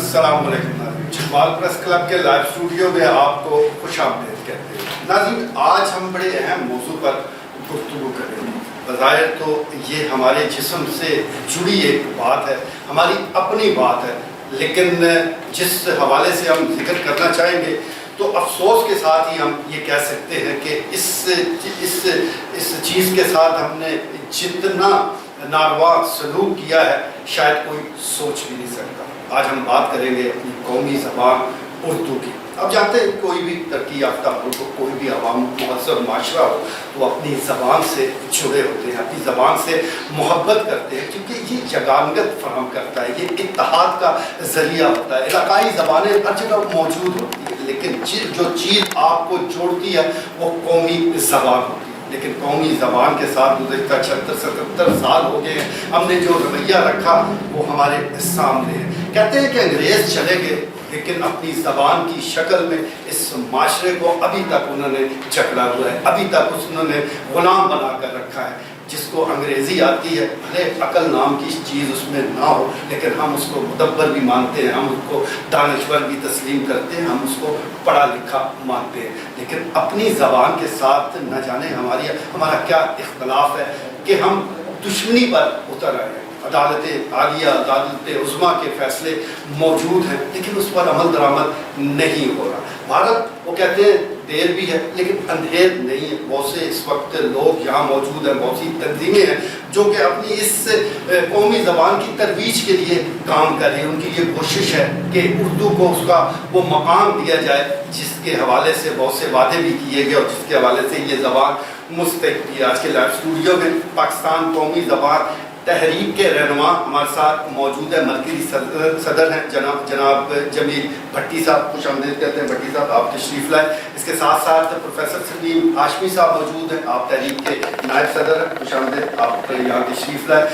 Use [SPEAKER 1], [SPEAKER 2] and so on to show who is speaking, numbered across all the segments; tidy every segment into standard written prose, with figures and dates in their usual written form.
[SPEAKER 1] السلام علیکم ناظرین، اقبال پریس کلب کے لائیو اسٹوڈیو میں آپ کو خوش آمدید کہتے ہیں۔ ناظرین، آج ہم بڑے اہم موضوع پر گفتگو کریں گے۔ بظاہر تو یہ ہمارے جسم سے جڑی ایک بات ہے، ہماری اپنی بات ہے، لیکن جس حوالے سے ہم ذکر کرنا چاہیں گے تو افسوس کے ساتھ ہی ہم یہ کہہ سکتے ہیں کہ اس چیز کے ساتھ ہم نے جتنا ناروا سلوک کیا ہے شاید کوئی سوچ بھی نہیں سکتا۔ آج ہم بات کریں گے اپنی قومی زبان اردو کی۔ اب جانتے ہیں کوئی بھی ترقی یافتہ ملک ہو، کوئی بھی عوام مہذب معاشرہ ہو، وہ اپنی زبان سے جڑے ہوتے ہیں، اپنی زبان سے محبت کرتے ہیں، کیونکہ یہ یگانگت فراہم کرتا ہے، یہ اتحاد کا ذریعہ ہوتا ہے۔ علاقائی زبانیں ہر جگہ موجود ہوتی ہیں، لیکن جو چیز آپ کو جوڑتی ہے وہ قومی زبان ہوتی ہے۔ لیکن قومی زبان کے ساتھ گزشتہ 76-77 سال ہو گئے ہیں، ہم نے جو رویہ رکھا وہ ہمارے سامنے ہے۔ کہتے ہیں کہ انگریز چلے گئے، لیکن اپنی زبان کی شکل میں اس معاشرے کو ابھی تک انہوں نے جکڑا ہوا ہے، ابھی تک انہوں نے غلام بنا کر رکھا ہے۔ جس کو انگریزی آتی ہے، بھلے عقل نام کی چیز اس میں نہ ہو، لیکن ہم اس کو مدبر بھی مانتے ہیں، ہم اس کو دانشور بھی تسلیم کرتے ہیں، ہم اس کو پڑھا لکھا مانتے ہیں۔ لیکن اپنی زبان کے ساتھ نہ جانے ہمارا کیا اختلاف ہے کہ ہم دشمنی پر اتر آئے ہیں۔ عدالت عالیہ، عدالت عظمیٰ کے فیصلے موجود ہیں، لیکن اس پر عمل درآمد نہیں ہو رہا۔ بھارت، وہ کہتے ہیں دیر بھی ہے لیکن اندھیر نہیں ہے۔ بہت سے اس وقت لوگ یہاں موجود ہیں، بہت سی تنظیمیں ہیں جو کہ اپنی اس قومی زبان کی ترویج کے لیے کام کر رہی ہیں۔ ان کی یہ کوشش ہے کہ اردو کو اس کا وہ مقام دیا جائے جس کے حوالے سے بہت سے وعدے بھی کیے گئے اور جس کے حوالے سے یہ زبان مستحق کی۔ آج کے لائیو اسٹوڈیو میں پاکستان قومی زبان تحریک کے رہنما ہمارے ساتھ موجود ہے، مرکزی صدر ہیں جناب جمیل بھٹی صاحب، خوش آمدید کہتے ہیں بھٹی صاحب، آپ تشریف لائیں۔ اس کے ساتھ ساتھ پروفیسر سلیم ہاشمی صاحب موجود ہیں، آپ تحریک کے نائب صدر ہیں، خوش آمدید، آپ یہاں تشریف لائیں۔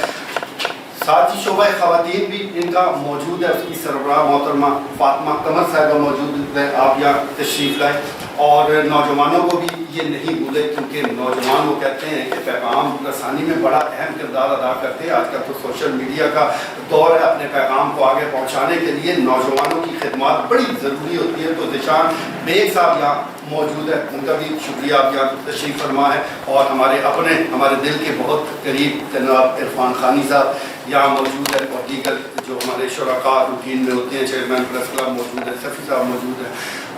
[SPEAKER 1] ساتھ ہی شعبہ خواتین بھی ان کا موجود ہے، اس کی سربراہ محترمہ فاطمہ قمر صاحبہ موجود ہیں، آپ یہاں تشریف لائیں۔ اور نوجوانوں کو بھی یہ نہیں بھولے، کیونکہ نوجوان وہ کہتے ہیں کہ پیغام رسانی میں بڑا اہم کردار ادا کرتے ہیں۔ آج کل تو سوشل میڈیا کا دور ہے، اپنے پیغام کو آگے پہنچانے کے لیے نوجوانوں کی خدمات بڑی ضروری ہوتی ہے۔ تو ذیشان بیگ صاحب یہاں موجود ہے، ان کا بھی شکریہ، آپ یہاں تشریف فرما ہے۔ اور ہمارے دل کے بہت قریب جناب عرفان خانی صاحب یہاں موجود ہے، اور دیگر جو ہمارے شرکاء روٹین میں ہوتے ہیں، چیئرمین پریس کلب موجود ہے، صفی صاحب موجود ہیں،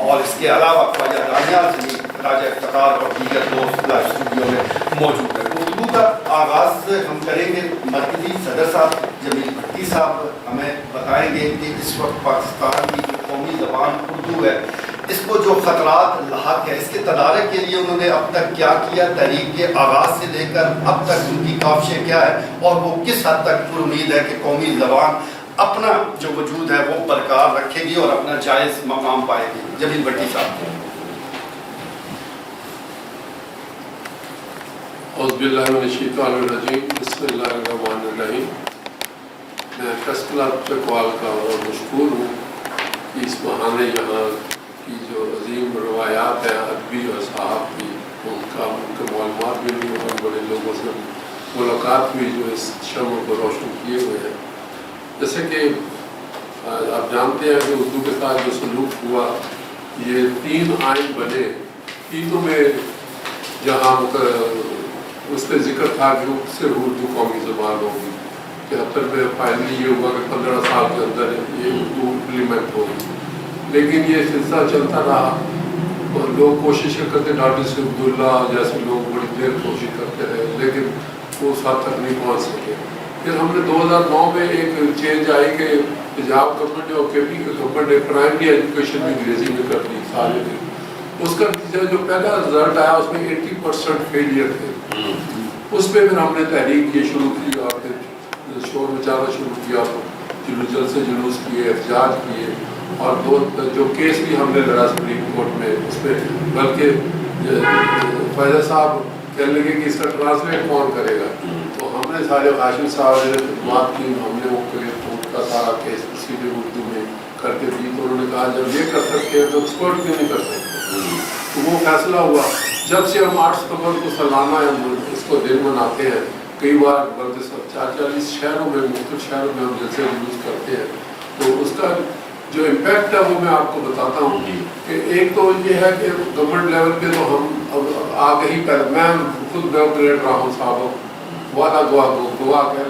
[SPEAKER 1] اور اس کے علاوہ خواجہ دانیال سلیم، راجہ افتخار اور دیگر دوست لائیو اسٹوڈیو میں موجود ہے۔ گفتگو کا آغاز ہم کریں گے، مرکزی صدر صاحب جمیل بھٹی صاحب ہمیں بتائیں گے کہ اس وقت پاکستان کی جو قومی زبان اردو ہے، اس کو جو خطرات لاحق ہے، اس کے تدارک کے لیے انہوں نے اب تک کیا کیا، تحریک کے آغاز سے لے کر اب تک ان کی کاوشیں کیا ہے، اور وہ کس حد تک پر امید ہے کہ قومی زبان اپنا جو وجود ہے وہ برقرار رکھے گی اور اپنا جائز مقام پائے گی۔ جمیل بھٹی صاحب۔
[SPEAKER 2] اعوذ باللہ من الشیطان الرجیم، بسم اللہ الرحمن الرحیم۔ میں پریس کلب چکوال کا اور مشکور ہوں کہ اس بہانے یہاں کی جو عظیم روایات ہیں ادبی اور صحافتی، ان کے معلومات بھی ہوئی اور بڑے لوگوں سے ملاقات ہوئی جو اس شمع کو روشن کیے ہوئے ہیں۔ جیسے کہ آپ جانتے ہیں کہ اردو کے ساتھ جو سلوک ہوا، یہ 3 آئین بنے، تینوں میں جہاں اس پہ ذکر تھا کہ صرف اردو قومی زبان ہوگی، 73 میں فائنلی یہ ہوا کہ 15 سال کے اندر یہ اردو امپلیمنٹ ہوگی، لیکن یہ سلسلہ چلتا رہا اور لوگ کوشش کرتے، ڈاکٹر سی عبداللہ جیسے لوگ بڑی دیر کوشش کرتے رہے، لیکن وہ اس حد تک نہیں پہنچ سکے۔ پھر ہم نے 2009 میں ایک چینج آئی کہ پنجاب گورنمنٹ نے اور کے پی گورنمنٹ نے پرائمری ایجوکیشن بھی انگریزی میں کر دی سارے دن۔ اس کا جو پہلا رزلٹ آیا اس میں 80% فیلئر تھے۔ اس پہ پھر ہم نے تحریک یہ شروع کی اور پھر شور مچانا شروع کیا، جلسے جلوس کیے، احتجاج کیے، اور جو کیس بھی ہم نے لڑا سپریم کورٹ میں، اس پہ بلکہ فیضا صاحب کہنے لگے کہ اس کا ٹرانسلیٹ کون کرے گا، تو ہم نے سارے ہاشمی صاحب نے بات کی، ہم نے وہ کورٹ کا سارا کیس اسی پہ اردو میں کر کے دی، تو انہوں نے کہا جب یہ کر سکتے ہیں تو ایکسپرٹ کیوں نہیں کر سکتے، تو وہ فیصلہ ہوا۔ جب سے ہم 8 ستمبر کو سالانہ اس کو دن مناتے ہیں، کئی بار بلکہ 40 شہروں میں، مختلف شہروں میں ہم جلسے جلوس کرتے ہیں، تو اس کا جو امپیکٹ ہے وہ میں آپ کو بتاتا ہوں کہ ایک تو یہ ہے کہ گورنمنٹ لیول پہ تو ہم آگے ہی پہلے میں خود گریڈ رہا ہوں صاحب وعدہ گواہ کہہ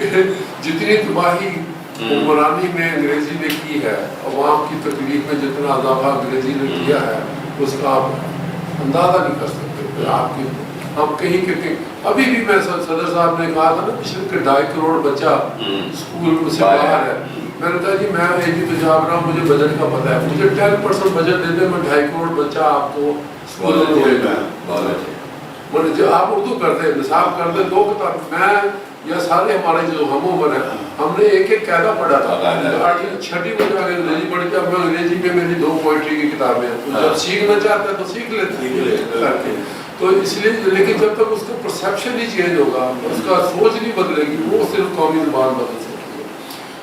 [SPEAKER 2] لے جتنی تباہی حکمرانی میں انگریزی نے کی ہے عوام کی تکلیف میں جتنا اضافہ انگریزی نے کیا ہے اس کا آپ اندازہ نہیں کر سکتے. آپ کی ہم کہیں ابھی بھی میں صدر صاحب نے کہا تھا نا پچھلے کہ 2.5 کروڑ بچہ اسکول سے باہر ہے. میں نے کہا جی میں ایک تو جاب رہا ہوں مجھے بجٹ کا پتہ ہے مجھے 10% بجٹ دے دیں میں 2.5 کروڑ بچہ آپ کو اسکول میں بھیج دوں. جو آپ اردو کرتے نصاب کرتے 2 کتاب میں یا سارے ہمارے جو ہم عمر ہیں ہم نے ایک قاعدہ پڑھا تھا 6ٹھی میں جا کے انگریزی پڑھی تھی. اب میں انگریزی میں میری 2 پوئٹری کی کتابیں ہیں جب سیکھنا چاہتا ہے تو سیکھ لیتے. تو اس لیے لیکن جب تک اس کا پرسیپشن نہیں چینج ہوگا اس کا سوچ نہیں بدلے گی وہ صرف قومی زبان بدل سکتی ہے.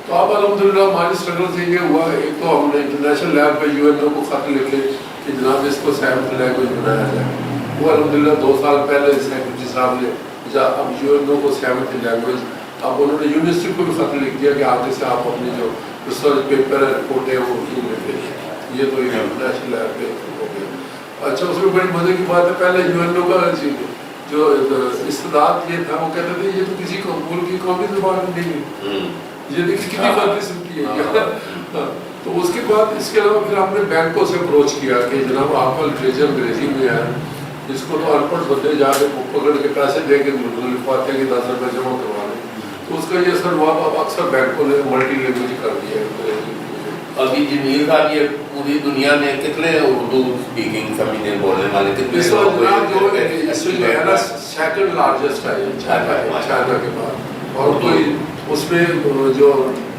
[SPEAKER 2] تو اب الحمدللہ ہماری اسٹرگل سے یہ ہوا ایک تو ہم نے انٹرنیشنل لیول پہ UN کو خط لکھے کہ جناب اس کو سیونتھ لینگویج بنایا جائے. وہ الحمدللہ 2 سال پہلے سیکرٹری صاحب نے اب UN کو سیونتھ لینگویج اب انہوں نے یونیورسٹی کو بھی خط لکھ دیا کہ آگے سے آپ اپنی جو ریسرچ پیپر ہے رپورٹیں وہ اردو میں بھیجیں. یہ تو انٹرنیشنل لیول پہ ہو گیا. اچھا اس میں بڑی مزے کی بات ہے پہلے UN کا جو استعداد یہ تھا وہ کہتے تھے یہ تو کسی ملک کی قومی زبان نہیں ہے یہ دیکھیں کتنی غلط قسم کی ہے. تو اس کے بعد اس کے علاوہ پھر ہم نے بینکوں سے اپروچ کیا کہ جناب آپ کا لٹریچر انگریزی میں ہے اس کو تو ان پڑھ بندے جا کے پکڑ کے پیسے دے کے لکھواتے ہیں کہ 10 روپے جمع کروا لیں. تو اس کا یہ اثر ہوا اب اکثر بینکوں نے ملٹی لینگویج کر دیا ہے.
[SPEAKER 3] ابھی جمیل صاحب یہ پوری دنیا میں کتنے اردو اسپیکنگ سمجھنے بولنے والے کتنے
[SPEAKER 2] اس وقت جو ہے نا سیکنڈ لارجسٹ ہے چائنا کے بعد. اور کوئی اس میں جو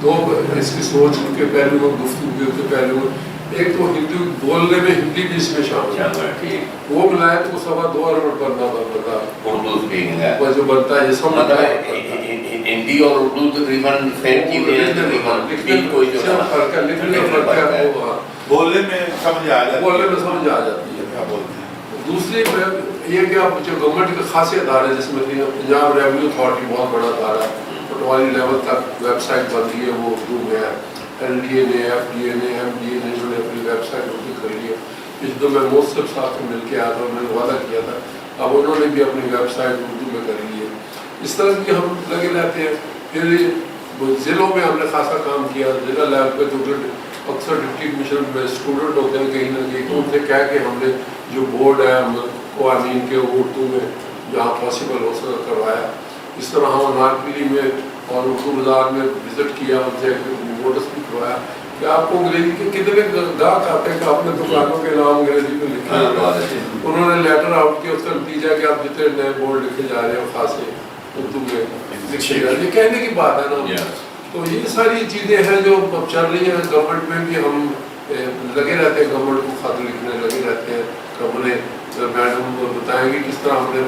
[SPEAKER 2] 2 اس کی سوچ کے پہلو گفتگو کے پہلو ایک تو ہندی بولنے میں ہندی بھی اس میں شامل ہے وہ ملائے تو 2.25 ارب بننا بنتا
[SPEAKER 3] اردو اسپیکنگ ہے
[SPEAKER 2] وہ جو بنتا ہے یہ سب
[SPEAKER 3] ہندی اور اردو تقریباً سیم چیزیں ہیں تقریباً کوئی جو
[SPEAKER 2] فرق ہے لکھنے کا فرق ہے
[SPEAKER 1] بولنے میں سمجھ آ
[SPEAKER 2] جاتی ہے. دوسری یہ کہ اب جو گورنمنٹ کا خاصے ادارے جس میں پنجاب ریونیو اتھارٹی بہت بڑا ادارہ پٹواری لیول تک ویب سائٹ بن رہی ہے وہ اردو میں ہے. LDA نے FDA نے MDA نے انہوں نے اپنی ویب سائٹ اردو کر لی ہے. اس دو میں موصف صاحب سے مل کے آیا تھا انہوں نے وعدہ کیا تھا اب انہوں نے بھی اپنی ویب سائٹ اردو میں کر لی ہے. اس طرح کی ہم لگے رہتے ہیں. پھر ضلعوں میں ہم نے خاصا کام کیا ضلع لیول پہ جو اکثر ڈپٹی کمشنر میں اسٹوڈنٹ ہوتے ہیں کہیں نہ کہیں تو ان سے کہہ کے ہم نے جو بورڈ ہے قوانین کے اردو میں جہاں پاسبل ہو سکتا کروایا. اس طرح ہم نارپلی میں اور اردو بازار میں وزٹ کیا ان سے نوٹس بھی کروایا کہ آپ کو انگریزی کے کتنے گاہک آتے ہیں کہ آپ نے دکانوں کے نام انگریزی میں لکھے. انہوں نے لیٹر آؤٹ کیا اس کا نتیجہ کہ آپ جتنے نئے بورڈ لکھے جا رہے ہیں خاصے اردو میں لکھے جا رہے ہیں. یہ کہنے کی بات ہے نا. تو یہ ساری چیزیں ہیں جو اب چل رہی ہیں. گورنمنٹ میں بھی ہم لگے رہتے ہیں گورنمنٹ کو خط لکھنے لگے رہتے ہیں. ہم نے میڈم کو بتائیں گے کس طرح ہم نے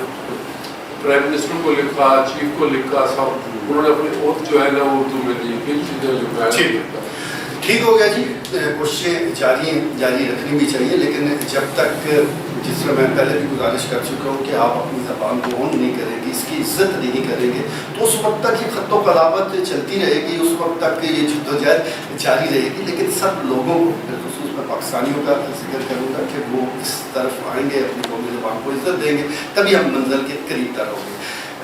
[SPEAKER 2] پرائم منسٹر کو لکھا چیف کو لکھا سب انہوں نے اپنی اوتھ جو ہے نا وہ اردو میں لی. کئی چیزیں جو
[SPEAKER 1] ٹھیک ہو گیا جی. کوششیں جاری رکھنی بھی چاہیے لیکن جب تک جس طرح میں پہلے بھی گزارش کر چکا ہوں کہ آپ اپنی زبان کو اون نہیں کریں گے اس کی عزت نہیں کریں گے تو اس وقت تک یہ خط و قلابت چلتی رہے گی. اس وقت تک یہ جدوجہد جاری رہے گی. لیکن سب لوگوں کو بالخصوص میں پاکستانیوں کا ذکر کروں گا کہ وہ اس طرف آئیں گے اپنی قومی زبان کو عزت دیں گے تبھی ہم منزل کے قریب تر ہوں گے.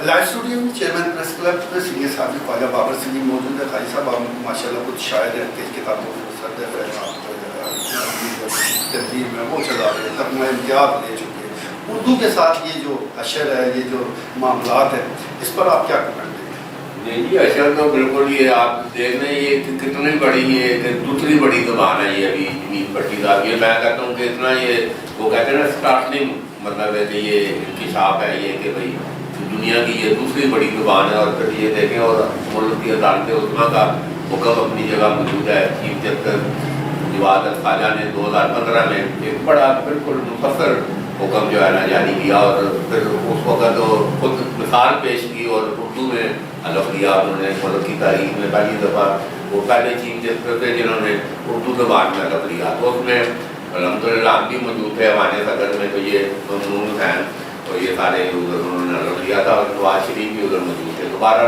[SPEAKER 1] لائیو اسٹوڈیو میں چیئرمین پریس کلب سینئر صاحب خواجہ بابر سلیم موجود ہے. خواجہ صاحب آپ ماشاء اللہ کچھ شاعر ہیں کئی کتابوں میں تحریر میں وہ چلا رہے ہیں تک میں امتیاز لے چکے ہیں. اردو کے ساتھ یہ جو اشر ہے یہ جو معاملات ہیں اس پر آپ کیا کمنٹ دیں گے؟
[SPEAKER 3] نہیں جی اشر تو بالکل یہ آپ دیکھ رہے ہیں یہ کتنی بڑی یہ دوسری بڑی زبان ہے یہ ابھی جمیل بھٹی صاحب. یہ میں کہتا ہوں کہ اتنا یہ وہ کہتے ہیں نا اسٹارٹنگ مطلب ہے کہ یہ انکشاف ہے یہ کہ بھائی دنیا کی یہ دوسری بڑی زبان ہے. اور پھر یہ دیکھیں اور ملک کی عدالت عظمیٰ کا حکم اپنی جگہ موجود ہے. چیف جسٹس جواد خواجہ نے 2015 میں ایک بڑا بالکل مفصل حکم جو ہے نا جاری کیا اور پھر اس وقت خود مثال پیش کی اور اردو میں الف لیا انہوں نے. ملک کی تاریخ میں پہلی دفعہ وہ پہلے چیف جسٹس تھے جنہوں نے اردو زبان میں الف لیا. تو اس میں الحمدللہ ہم بھی موجود تھے ہمارے صدر میں تو یہ ممنون حسین اور یہ سارے ادھر انہوں نے الف لیا تھا اور نواز شریف بھی ادھر موجود تھے. دوبارہ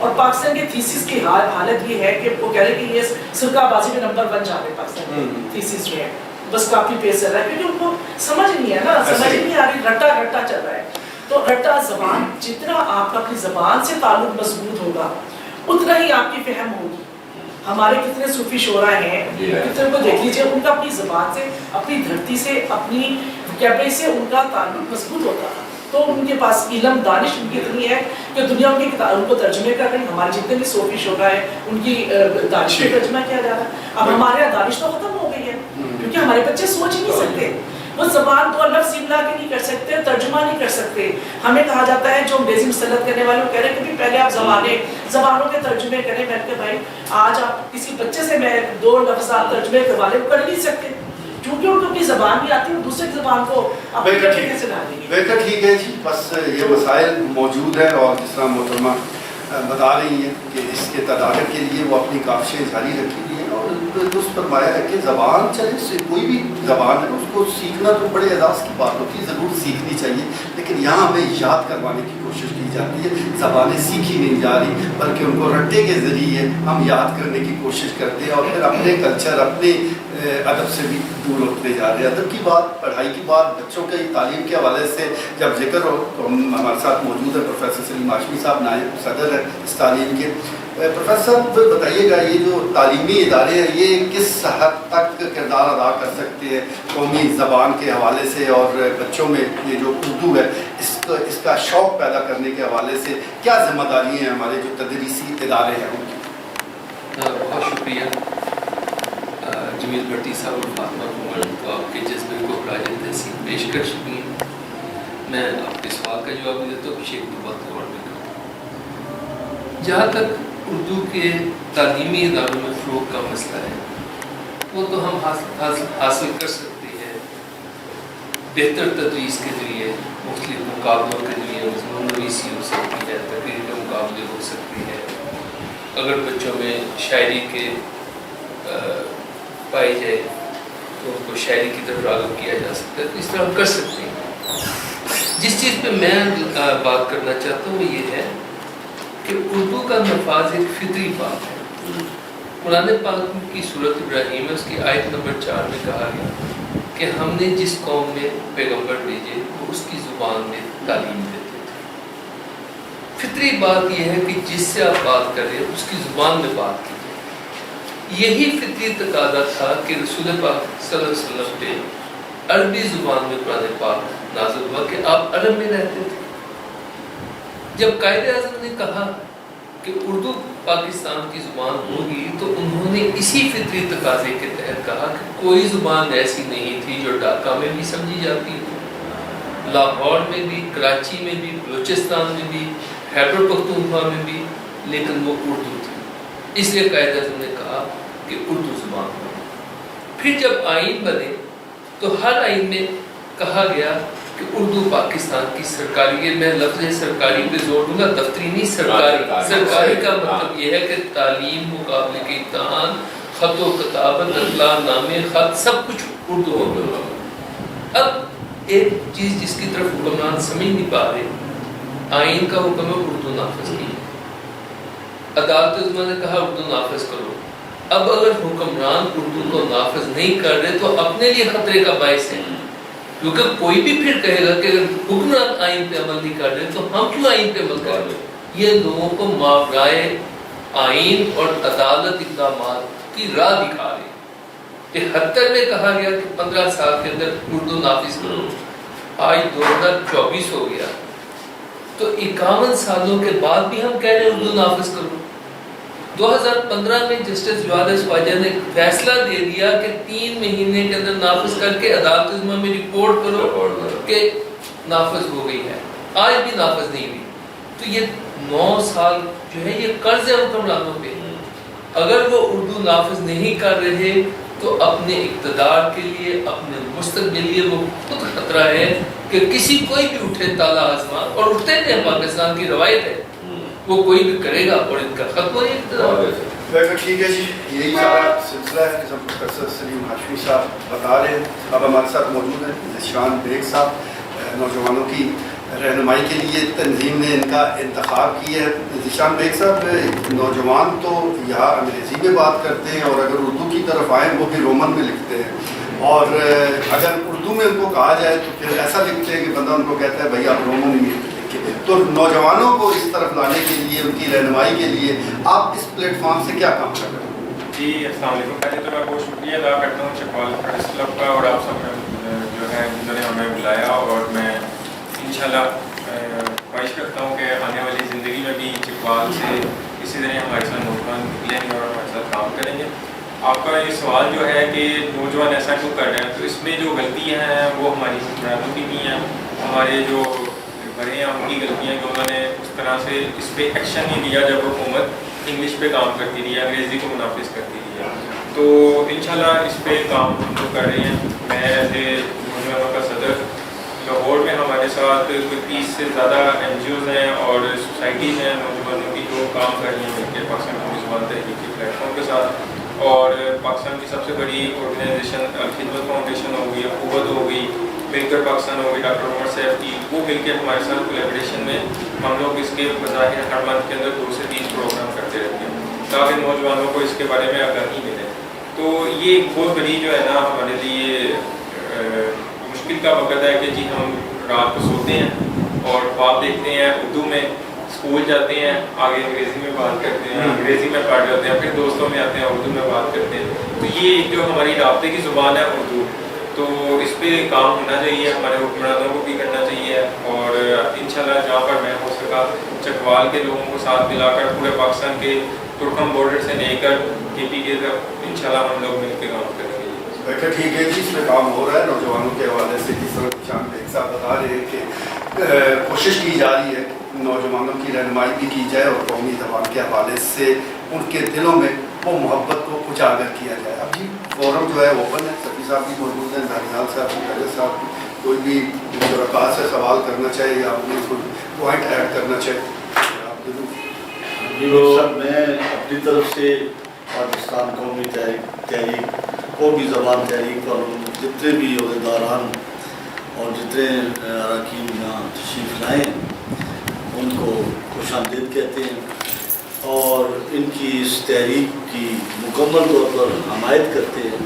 [SPEAKER 4] اور پاکستان کے تھیسس کی حالت یہ ہے کہ وہ کہہ رہے کہ یہ سرکہ بازی میں نمبر 1 جا رہے پاکستان کے تھیسس جو ہے بس کافی پیس چل رہا ہے کیونکہ ان کو سمجھ نہیں ہے نا, سمجھ نہیں آ رہی, رٹا چل رہا ہے. تو رٹا زبان, جتنا آپ کا اپنی زبان سے تعلق مضبوط ہوگا اتنا ہی آپ کی فہم ہوگی. ہمارے کتنے صوفی شعراء ہیں, کتنے کو دیکھ لیجیے, ان کا اپنی زبان سے, اپنی دھرتی سے, اپنی وکیبلری سے ان کا تعلق مضبوط ہوتا تھا. تو ان کے پاس علم دانش ان کی اتنی ہے کہ دنیا ان کی کتابوں کو ترجمے کر رہی. ہمارے جتنے بھی صوفی شعراء ہیں ان کی دانش کو ترجمہ کیا جا رہا ہے. اب ہمارے یہاں دانش تو ختم ہو گئی ہے کیونکہ ہمارے بچے سوچ نہیں سکتے, وہ زبان 2 لفظ ملا کے نہیں کر سکتے, ترجمہ نہیں کر سکتے. ہمیں کہا جاتا ہے جو انگریزی مسلط کرنے والے وہ کہہ رہے ہیں کہ پہلے آپ زبانوں کے ترجمے کریں. میں کہ بھائی آج آپ کسی بچے سے میں 2 لفظ آپ ترجمے کروا لیں, وہ کر نہیں سکتے کیونکہ ان کو اپنی زبان بھی آتی ہے, اور دوسرے زبان کو اپنے طریقے سے ڈالیں گے.
[SPEAKER 1] بہتر ٹھیک ہے جی, بس یہ مسائل موجود ہیں اور جس طرح محترمہ بتا رہی ہیں کہ اس کے تدارک کے لیے وہ اپنی کاوشیں جاری رکھی ہوئی ہیں. اور درست فرمایا ہے کہ زبان چاہے کوئی بھی زبان ہے اس کو سیکھنا تو بڑے اعزاز کی بات ہوتی ہے, ضرور سیکھنی چاہیے, لیکن یہاں ہمیں یاد کروانے کی کوشش کی جاتی ہے. زبانیں سیکھی نہیں جا رہی بلکہ ان کو رٹے کے ذریعے ہم یاد کرنے کی کوشش کرتے ہیں اور پھر اپنے کلچر, اپنے ادب سے بھی دور ہوتے جا رہے ہیں. ادب کی بات, پڑھائی کی بات, بچوں کی تعلیم کے حوالے سے جب ذکر ہو تو ہمارے ساتھ موجود ہے پروفیسر سلیم ہاشمی صاحب, نائب صدر ہیں اس تعلیم کے. پروفیسر صاحب بتائیے گا یہ جو تعلیمی ادارے ہیں یہ کس حد تک کردار ادا کر سکتے ہیں قومی زبان کے حوالے سے, اور بچوں میں یہ جو اردو ہے اس کا شوق پیدا کرنے کے حوالے سے کیا ذمہ داری ہیں ہمارے جو تدریسی ادارے ہیں ان کی؟
[SPEAKER 5] بہت شکریہ جمیل بھٹی صاحب اور فاطمہ عمر کو آپ کے جذبے کو خراج تحسین پیش کر چکی ہیں. میں آپ کے سوال کا جواب دیتا ہوں کچھ ایک دو بات اور بھی کروں. جہاں تک اردو کے تعلیمی اداروں میں فروغ کا مسئلہ ہے وہ تو ہم حاصل کر سکتے ہیں بہتر تدریس کے ذریعے, مختلف مقابلوں کے ذریعے. مضمون نویسی ہو سکتی ہے, تقریر کے مقابلے ہو سکتی ہے, اگر بچوں میں شاعری کے پائی جائے تو ان کو شاعری کی طرف راغب کیا جا سکتا ہے. تو اس طرح ہم کر سکتے ہیں. جس چیز پہ میں بات کرنا چاہتا ہوں وہ یہ ہے کہ اردو کا نفاذ ایک فطری بات ہے. قرآن پاک کی سورۃ ابراہیم ہے, اس کی آیت نمبر 4 میں کہا گیا کہ ہم نے جس قوم میں پیغمبر بھیجے وہ اس کی زبان میں تعلیم دیتے تھے. فطری بات یہ ہے کہ جس سے آپ بات کر رہے ہیں اس کی زبان میں بات کیجیے. یہی فطری تقاضا تھا کہ رسول پاک صلی اللہ علیہ وسلم پہ عربی زبان میں قرآن پاک نازل ہوا کہ آپ عرب میں رہتے تھے. جب قائد اعظم نے کہا کہ اردو پاکستان کی زبان ہوگی تو انہوں نے اسی فطری تقاضے کے تحت کہا کہ کوئی زبان ایسی نہیں تھی جو ڈھاکہ میں بھی سمجھی جاتی ہو, لاہور میں بھی, کراچی میں بھی, بلوچستان میں بھی, خیبر پختونخوا میں بھی, لیکن وہ اردو تھی. اس لیے قائد اعظم نے کہا کہ اردو زبان بنے. پھر جب آئین بنے تو ہر آئین میں کہا گیا کہ اردو پاکستان کی سرکاری, یہ میں لفظ سرکاری پہ زور دوں گا, دفتری نہیں, سرکاری کا مطلب یہ ہے کہ تعلیم, مقابلے کے امتحان, خط و کتابت, اطلاع نامے, خط, سب کچھ اردو ہوگا. اب ایک چیز جس کی طرف حکمران سمجھ نہیں پا رہے, آئین کا حکم ہے اردو نافذ کی, عدالت عظمیٰ نے کہا اردو نافذ کرو. اب اگر حکمران اردو کو نافذ نہیں کر رہے تو اپنے لیے خطرے کا باعث ہے, کیونکہ کوئی بھی پھر کہے گا کہ اگر حکمران آئین پہ عمل نہیں کر رہے تو ہم کیوں آئین پہ عمل کر رہے. یہ لوگوں کو ماورائے آئین اور عدالت اقدامات کی راہ دکھا رہے. 73 میں کہا گیا کہ 15 سال کے اندر اردو نافذ کرو, آج 2024 ہو گیا تو 51 سالوں کے بعد بھی ہم کہہ رہے ہیں اردو نافذ کرو. 2015 میں جسٹس جواد خواجہ نے فیصلہ دے دیا کہ 3 مہینے کے اندر نافذ کر کے عدالت عظمیٰ میں رپورٹ کرو کہ نافذ ہو گئی ہے. آج بھی نافذ نہیں ہوئی. تو یہ 9 سال جو ہے یہ قرض ہے حکمرانوں پہ. اگر وہ اردو نافذ نہیں کر رہے تو اپنے اقتدار کے لیے, اپنے مستقبل کے لیے وہ خود خطرہ ہے کہ کسی کوئی بھی اٹھے تالا آزما, اور اٹھتے ہیں, پاکستان کی روایت ہے, وہ کوئی بھی کرے گا اور ان کا ختم ہو
[SPEAKER 1] جائے. ٹھیک ہے جی, یہی سارا سلسلہ ہے کہ پروفیسر سلیم ہاشمی صاحب بتا رہے ہیں. اب ہمارے ساتھ موجود ہیں ذیشان بیگ صاحب, نوجوانوں کی رہنمائی کے لیے تنظیم نے ان کا انتخاب کیا ہے. ذیشان بیگ صاحب، نوجوان تو یہاں انگریزی میں بات کرتے ہیں اور اگر اردو کی طرف آئیں وہ بھی رومن میں لکھتے ہیں، اور اگر اردو میں ان کو کہا جائے تو پھر ایسا لکھتے ہیں کہ بندہ ان کو کہتا ہے بھائی آپ رومن میں لکھیں. تو نوجوانوں کو اس طرف لانے کے لیے، ان کی رہنمائی کے لیے آپ اس پلیٹ فارم سے کیا کام کر رہے ہیں؟
[SPEAKER 6] جی السلام علیکم. پہلے تو میں بہت شکریہ ادا کرتا ہوں چکوال پریس کلب کا اور آپ سب جو ہے جنہوں نے ہمیں بلایا، اور میں انشاءاللہ خواہش کرتا ہوں کہ آنے والی زندگی میں بھی چکوال سے اسی طرح ہمارے ساتھ نوجوان نکلیں گے اور ہمارے ساتھ کام کریں گے. آپ کا یہ سوال جو ہے کہ نوجوان ایسا کیوں کر رہے ہیں، تو اس میں جو غلطیاں ہیں وہ ہماری حکمرانوں کی بھی ہیں. ہمارے جو بڑے ہیں ان کی غلطیاں کہ انہوں نے اس طرح سے اس پہ ایکشن نہیں لیا جب حکومت انگلش پہ کام کرتی رہی ہے، انگریزی کو منافذ کرتی رہی ہے. تو انشاءاللہ اس پہ کام ہم لوگ کر رہے ہیں. میں ایز اے نوجوانوں کا صدر لاہور میں ہمارے ساتھ کوئی 30 سے زیادہ NGOs ہیں اور سوسائٹیز ہیں نوجوانوں کی جو کام کر رہی ہیں مل کے پاکستان قومی زبان تحریک کے پلیٹ فارم کے ساتھ. اور پاکستان کی سب سے بڑی آرگنائزیشن خدمت فاؤنڈیشن ہو گئی، قوت ہو گئی، مل کر پاکستان ہو گئی، ڈاکٹر عمر صاحب کی، وہ مل کے ہمارے ساتھ کولیبریشن میں ہم لوگ اس کے بظاہر ہر منتھ کے اندر 2 سے 3 پروگرام کرتے رہتے ہیں تاکہ نوجوانوں کو اس کے بارے میں آگاہی ملے. تو یہ ایک بہت بڑی جو ہے نا ہمارے لیے مشکل کا وقت ہے کہ جی ہم رات کو سوتے ہیں اور خواب دیکھتے ہیں اردو میں، اسکول جاتے ہیں آگے انگریزی میں بات کرتے ہیں، انگریزی میں پڑھ جاتے ہیں، پھر دوستوں میں آتے ہیں اردو میں بات کرتے ہیں. تو یہ جو ہماری رابطے کی زبان ہے اردو، تو اس پہ کام ہونا چاہیے، ہمارے حکمرانوں کو بھی کرنا چاہیے. اور انشاءاللہ جہاں پر میں ہو سکا چکوال کے لوگوں کو ساتھ ملا کر پورے پاکستان کے ترکم بارڈر سے لے کر KP کے تک انشاءاللہ ہم لوگ مل کے کام کریں گے.
[SPEAKER 1] ٹھیک ہے جی، اس میں کام ہو رہا ہے نوجوانوں کے حوالے سے. جس طرح ذیشان بیگ صاحب بتا رہے ہیں کہ کوشش کی جا رہی ہے نوجوانوں کی رہنمائی بھی کی جائے اور قومی زبان کے حوالے سے ان کے دلوں میں وہ محبت کو اجاگر کیا جائے. اب جی فورم جو ہے اوپن ہے، سفی صاحب بھی موجود ہیں، دانیال صاحب بھی، پہلے صاحب بھی، کوئی بھی شرکاء سے سوال کرنا چاہے یا اپنے کوئی پوائنٹ ایڈ کرنا چاہے آپ ضرور.
[SPEAKER 7] سب میں اپنی طرف سے پاکستان قومی تحریک قومی زبان تحریک اور جتنے بھی عہدیداران اور جتنے اراکین یہاں تشریف لائے ان کو خوش آمدید کہتے ہیں اور ان کی اس تحریک کی مکمل طور پر حمایت کرتے ہیں.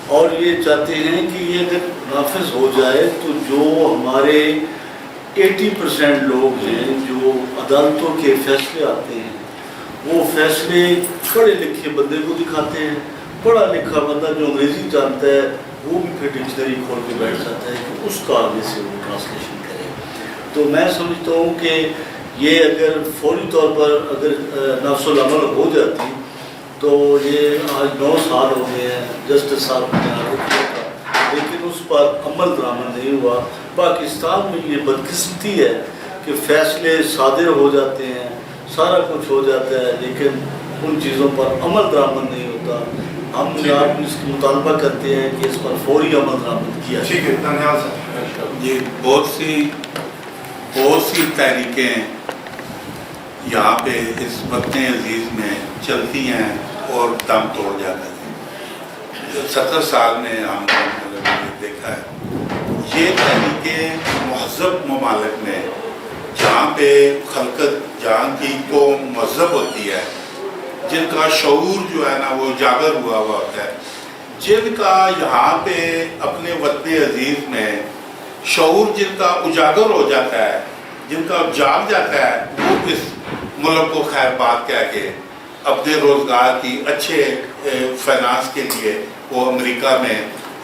[SPEAKER 7] اور یہ چاہتے ہیں کہ یہ اگر نافذ ہو جائے تو جو ہمارے 80% لوگ ہیں جو عدالتوں کے فیصلے آتے ہیں وہ فیصلے پڑھے لکھے بندے کو دکھاتے ہیں. پڑھا لکھا بندہ جو انگریزی جانتا ہے وہ بھی پھر ڈکشنری کھول کے بیٹھ جاتا ہے کہ اس کا آگے سے وہ ٹرانسلیشن کرے. تو میں سمجھتا ہوں کہ یہ اگر فوری طور پر اگر نفس العمل ہو جاتی تو یہ آج 9 سال ہو گئے ہیں جسٹس صاحب نے آگے کیا تھا لیکن اس پر عمل درآمد نہیں ہوا. پاکستان میں یہ بدقسمتی ہے کہ فیصلے صادر ہو جاتے ہیں، سارا کچھ ہو جاتا ہے لیکن ان چیزوں پر عمل درآمد نہیں ہوتا. ہم آپ اس کی مطالبہ کرتے ہیں کہ اس پر فوری عمل درآمد کیا جائے.
[SPEAKER 1] ٹھیک ہے، دانیال صاحب.
[SPEAKER 8] یہ بہت سی تحریکیں یہاں پہ اس وقت عزیز میں چلتی ہیں اور دم توڑ جاتے ہیں. 70 سال میں ہم نے دیکھا ہے یہ تحریکیں مہذب ممالک میں جہاں پہ خلقت جہاں کی قوم مہذب ہوتی ہے، جن کا شعور جو ہے نا وہ اجاگر ہوا ہوتا ہے، جن کا یہاں پہ اپنے وطن عزیز میں شعور جن کا اجاگر ہو جاتا ہے، جن کا جاگ جاتا ہے، وہ اس ملک کو خیر بات کہہ کے اپنے روزگار کی اچھے فائنانس کے لیے وہ امریکہ میں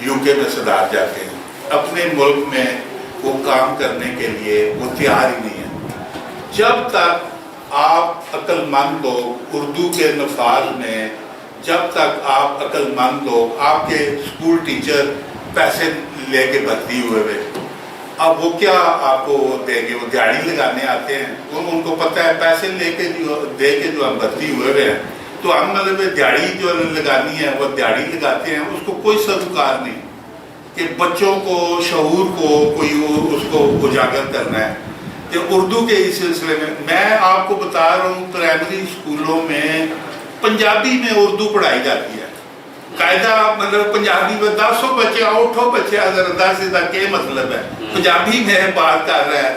[SPEAKER 8] UK میں صدار جاتے ہیں. اپنے ملک میں وہ کام کرنے کے لیے وہ تیار ہی نہیں ہے. جب تک آپ عقل مند لوگ اردو کے نفاذ میں، جب تک آپ عقل مند لوگ، آپ کے اسکول ٹیچر پیسے لے کے بھرتی ہوئے ہوئے، اب وہ کیا آپ کو دیں گے؟ وہ دیہڑی لگانے آتے ہیں، ان کو پتہ ہے پیسے لے کے دے کے جو ہم بھرتی ہوئے ہوئے ہیں تو ہم مطلب دیہڑی جو لگانی ہے وہ دیہڑی لگاتے ہیں. اس کو کوئی سروکار نہیں کہ بچوں کو شعور کو کوئی اس کو اجاگر کرنا ہے. کہ اردو کے اس سلسلے میں آپ کو بتا رہا ہوں پرائمری اسکولوں میں پنجابی میں اردو پڑھائی جاتی ہے قاعدہ. مطلب پنجابی میں 10 بچے اٹھو بچے اگر 10 کا کیا مطلب ہے، پنجابی میں بات کر رہا ہے.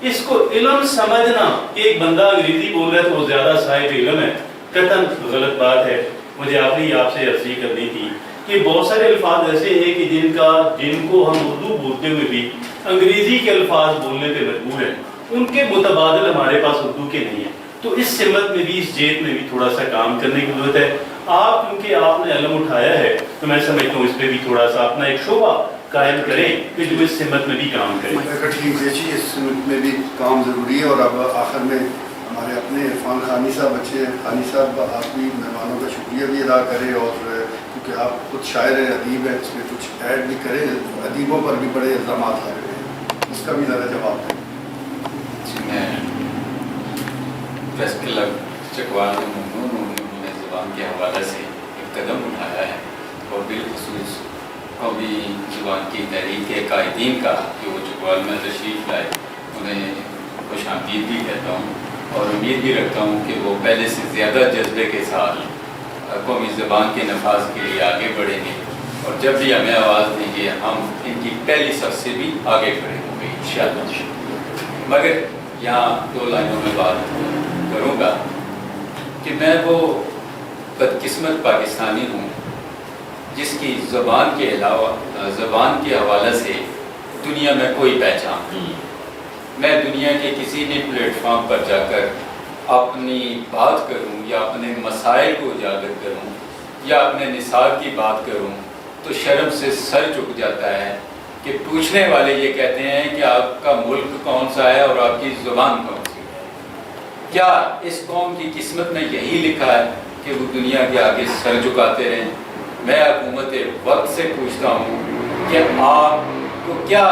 [SPEAKER 9] اس کو علم سمجھنا کہ ایک بندہ انگریزی بول رہا ہے تو وہ زیادہ صاحب علم ہے، قطعاً غلط بات ہے۔ مجھے آخری آپ سے عرضی کرنی تھی کہ بہت سارے الفاظ ایسے ہیں کہ جن کو ہم اردو بولتے ہوئے بھی انگریزی کے الفاظ بولنے پہ مجبور ہیں، ان کے متبادل ہمارے پاس اردو کے نہیں ہیں۔ تو اس سمت میں بھی، اس جیت میں بھی تھوڑا سا کام کرنے کی ضرورت ہے۔ آپ کیونکہ آپ نے علم اٹھایا ہے تو میں سمجھتا ہوں اس پہ بھی تھوڑا سا اپنا ایک شعبہ قائم کریں کہ جو اس سمت میں بھی کام کریں۔
[SPEAKER 1] اس سمت میں بھی کام ضروری ہے۔ اور اب آخر میں ہمارے اپنے عرفان خانی صاحب بچے ہیں، خانی صاحب آپ بھی مہمانوں کا شکریہ بھی ادا کریں، اور کیونکہ آپ خود شاعر ہیں، ادیب ہیں، اس میں کچھ ایڈ بھی کریں۔ ادیبوں پر بھی بڑے الزامات آ رہے ہیں، اس کا بھی ذرا جواب دیں۔
[SPEAKER 10] میں پریس کلب چکوال میں ممنون ہوں کہ انہوں نے زبان کے حوالے سے ایک قدم اٹھایا ہے، اور بالخصوص قومی زبان کی تحریک کے قائدین کا جو وہ چکوال میں تشریف لائے، انہیں خوش آمدید بھی کہتا ہوں، اور امید بھی رکھتا ہوں کہ وہ پہلے سے زیادہ جذبے کے ساتھ قومی زبان کے نفاذ کے لیے آگے بڑھیں گے، اور جب بھی ہمیں آواز دیں گے ہم ان کی پہلی صف سے بھی آگے کھڑے ہوں گے انشاءاللہ۔ مگر یہاں دو لائنوں میں بات کروں گا کہ میں وہ بدقسمت پاکستانی ہوں جس کی زبان کے علاوہ، زبان کے حوالے سے دنیا میں کوئی پہچان نہیں۔ میں دنیا کے کسی بھی پلیٹ فارم پر جا کر اپنی بات کروں یا اپنے مسائل کو اجاگر کروں یا اپنے نصاب کی بات کروں تو شرم سے سر جھک جاتا ہے کہ پوچھنے والے یہ کہتے ہیں کہ آپ کا ملک کون سا ہے اور آپ کی زبان کون سی ہے۔ کیا اس قوم کی قسمت میں یہی لکھا ہے کہ وہ دنیا کے آگے سر جھکاتے رہیں؟ میں حکومت وقت سے پوچھتا ہوں کہ آپ کو کیا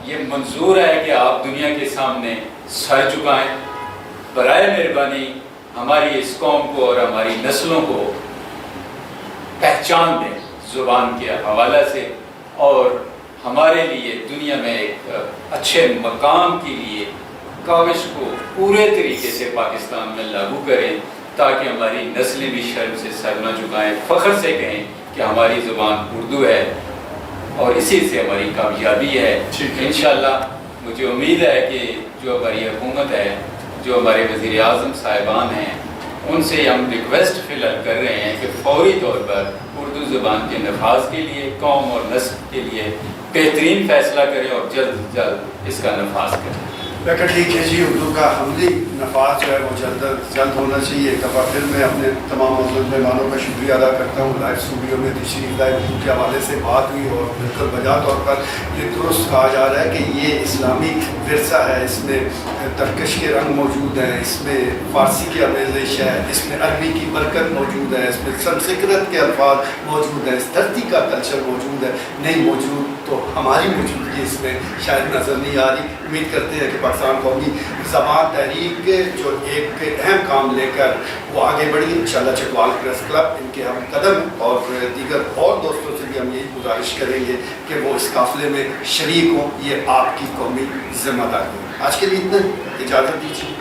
[SPEAKER 10] یہ منظور ہے کہ آپ دنیا کے سامنے سر جھکائیں؟ برائے مہربانی ہماری اس قوم کو اور ہماری نسلوں کو پہچان دیں زبان کے حوالے سے، اور ہمارے لیے دنیا میں ایک اچھے مقام کے لیے کاوش کو پورے طریقے سے پاکستان میں لاگو کریں تاکہ ہماری نسلیں بھی شرم سے سر نہ جھکائیں، فخر سے کہیں کہ ہماری زبان اردو ہے، اور اسی سے ہماری کامیابی ہے انشاءاللہ۔ مجھے امید ہے کہ جو ہماری حکومت ہے، جو ہمارے وزیر اعظم صاحبان ہیں، ان سے ہم ریکویسٹ فی الحال کر رہے ہیں کہ فوری طور پر اردو زبان کے نفاذ کے لیے، قوم اور نسل کے لیے بہترین فیصلہ کریں اور جلد از جلد اس کا نفاذ کریں۔
[SPEAKER 1] ٹھیک ہے جی، اردو کا عملی نفاذ جو ہے وہ جلد ہونا چاہیے۔ ایک دفعہ پھر میں اپنے تمام موجود مہمانوں کا شکریہ ادا کرتا ہوں۔ لائیو اسٹوڈیو میں تشریف لائے، اردو کے حوالے سے بات ہوئی، اور بالکل بجا طور پر یہ درست کہا جا رہا ہے کہ یہ اسلامی ورثہ ہے، اس میں ترکش کے رنگ موجود ہیں، اس میں فارسی کی آمیزش ہے، اس میں عربی کی برکت موجود ہے، اس میں سنسکرت کے الفاظ موجود ہیں، اس دھرتی کا کلچر موجود ہے۔ نہیں موجود تو ہماری موجودگی اس میں شاید نظر نہیں آ رہی۔ امید کرتے ہیں کہ پاکستان قومی زبان تحریک جو ایک اہم کام لے کر وہ آگے بڑھی، انشاءاللہ چکوال پریس کلب ان کے ہم قدم اور دیگر اور دوستوں سے بھی ہم یہی گزارش کریں گے کہ وہ اس قافلے میں شریک ہوں۔ یہ آپ کی قومی ذمہ داری ہے۔ آج کے لیے اتنا، اجازت دیجیے۔